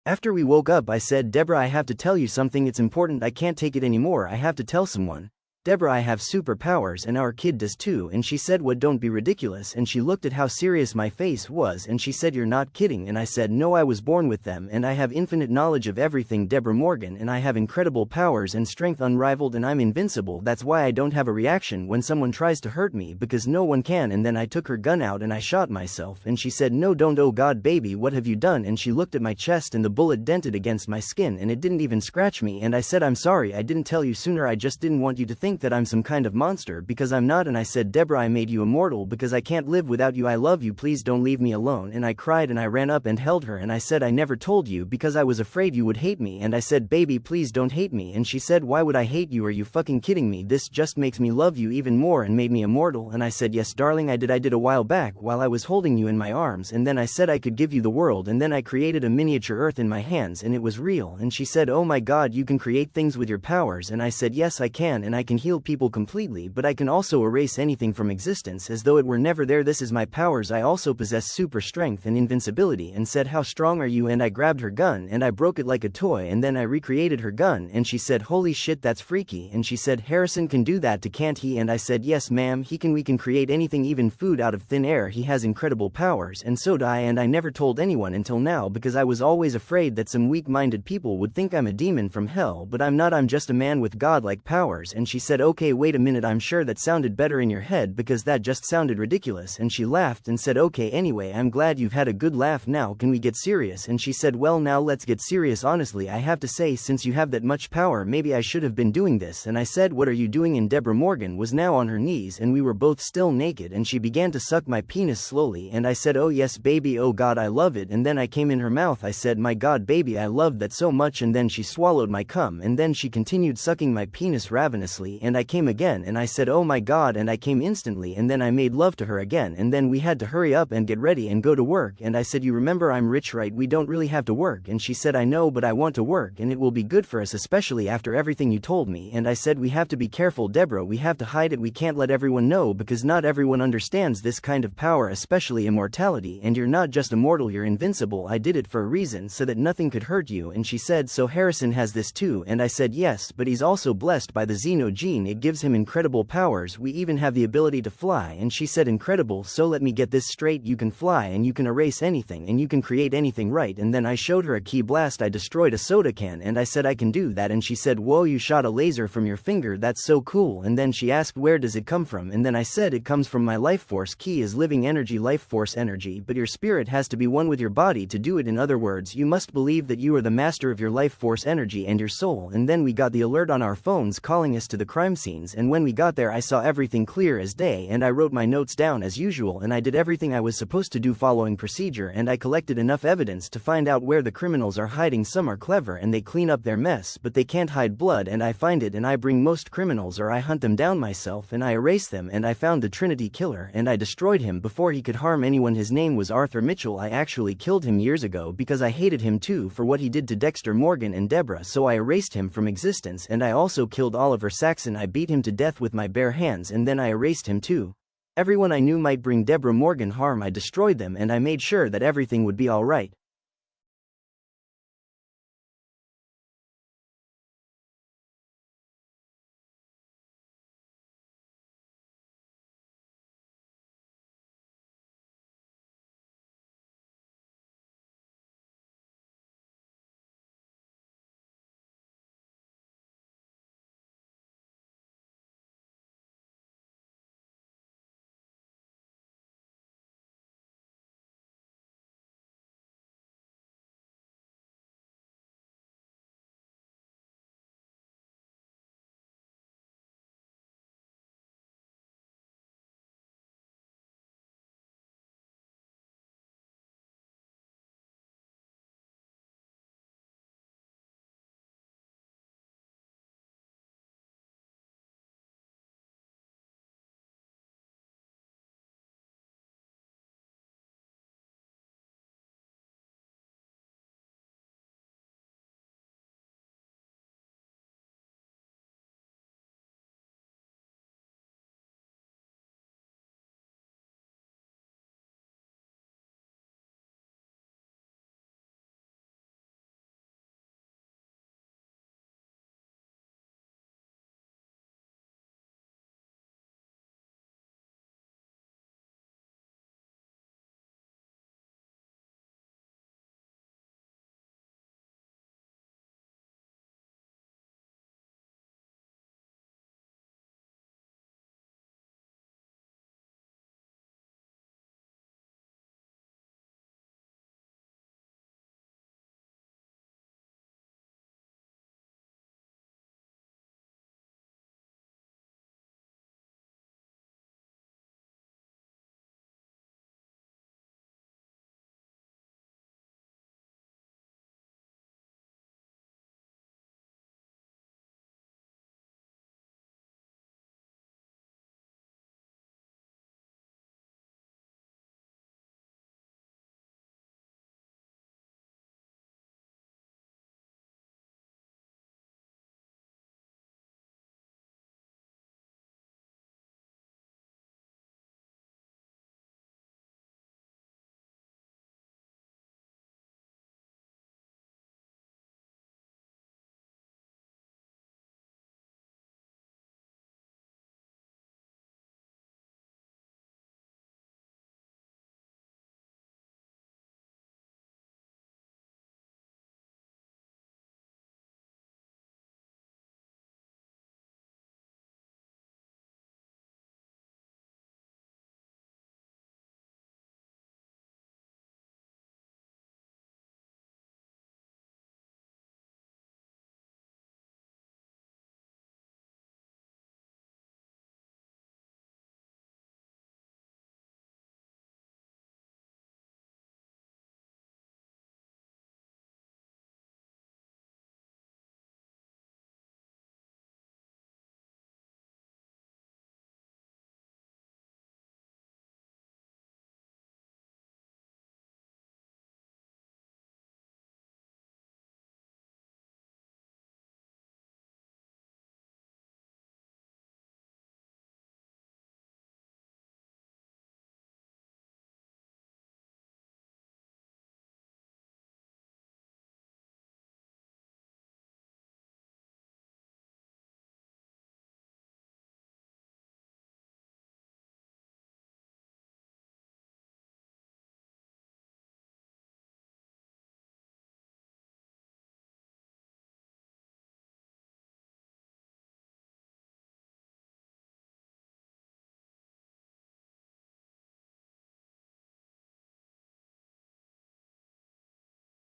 After we woke up I said, Deborah, I have to tell you something, it's important, I can't take it anymore, I have to tell someone. Deborah, I have superpowers and our kid does too. And she said, what, don't be ridiculous. And she looked at how serious my face was and she said, you're not kidding. And I said, no, I was born with them and I have infinite knowledge of everything, Dexter Morgan, and I have incredible powers and strength unrivaled and I'm invincible. That's why I don't have a reaction when someone tries to hurt me, because no one can. And then I took her gun out and I shot myself. And she said, no, don't, oh God, baby, what have you done? And she looked at my chest and the bullet dented against my skin and it didn't even scratch me. And I said, I'm sorry, I didn't tell you sooner, I just didn't want you to think that I'm some kind of monster, because I'm not. And I said, Deborah, I made you immortal because I can't live without you, I love you, please don't leave me alone. And I cried and I ran up and held her and I said, I never told you because I was afraid you would hate me. And I said, baby, please don't hate me. And she said, why would I hate you, are you fucking kidding me? This just makes me love you even more and made me immortal. And I said, yes darling, I did a while back while I was holding you in my arms. And then I said I could give you the world, and then I created a miniature earth in my hands and it was real. And she said, oh my God, you can create things with your powers. And I said, yes I can, and I can heal people completely, but I can also erase anything from existence as though it were never there. This is my powers. I also possess super strength and invincibility. And said, how strong are you? And I grabbed her gun and I broke it like a toy and then I recreated her gun. And she said, holy shit, that's freaky. And she said, Harrison can do that too, can't he? And I said, yes ma'am, he can. We can create anything, even food out of thin air. He has incredible powers, and so do I. And I never told anyone until now because I was always afraid that some weak-minded people would think I'm a demon from hell, but I'm not, I'm just a man with godlike powers. And she said, okay, wait a minute, I'm sure that sounded better in your head because that just sounded ridiculous. And she laughed and said, okay, anyway, I'm glad you've had a good laugh, now can we get serious? And she said, well, now let's get serious. Honestly, I have to say, since you have that much power, maybe I should have been doing this. And I said, what are you doing? And Dexter Morgan was now on her knees and we were both still naked and she began to suck my penis slowly and I said, oh yes baby, oh God, I love it. And then I came in her mouth. I said, my God baby, I loved that so much. And then she swallowed my cum and then she continued sucking my penis ravenously and I came again and I said, oh my God, and I came instantly. And then I made love to her again and then we had to hurry up and get ready and go to work. And I said, you remember I'm rich, right? We don't really have to work. And she said, I know, but I want to work and it will be good for us, especially after everything you told me. And I said, we have to be careful, Deborah, we have to hide it, we can't let everyone know because not everyone understands this kind of power, especially immortality. And you're not just immortal, you're invincible. I did it for a reason, so that nothing could hurt you. And she said, so Harrison has this too? And I said, yes, but he's also blessed by the Zeno gene, it gives him incredible powers, we even have the ability to fly. And she said, incredible, so let me get this straight, you can fly and you can erase anything and you can create anything, right? And then I showed her a key blast, I destroyed a soda can and I said, I can do that. And she said, whoa, you shot a laser from your finger, that's so cool. And then she asked, where does it come from? And then I said, it comes from my life force. Key is living energy, life force energy, but your spirit has to be one with your body to do it. In other words, you must believe that you are the master of your life force energy and your soul. And then we got the alert on our phones calling us to the crime scenes, and when we got there I saw everything clear as day and I wrote my notes down as usual and I did everything I was supposed to do following procedure, and I collected enough evidence to find out where the criminals are hiding. Some are clever and they clean up their mess, but they can't hide blood, and I find it and I bring most criminals, or I hunt them down myself and I erase them. And I found the Trinity killer and I destroyed him before he could harm anyone. His name was Arthur Mitchell. I actually killed him years ago because I hated him too for what he did to Dexter Morgan and Deborah, so I erased him from existence. And I also killed Oliver Saxon. I beat him to death with my bare hands and then I erased him too. Everyone I knew might bring Dexter Morgan harm, I destroyed them and I made sure that everything would be alright.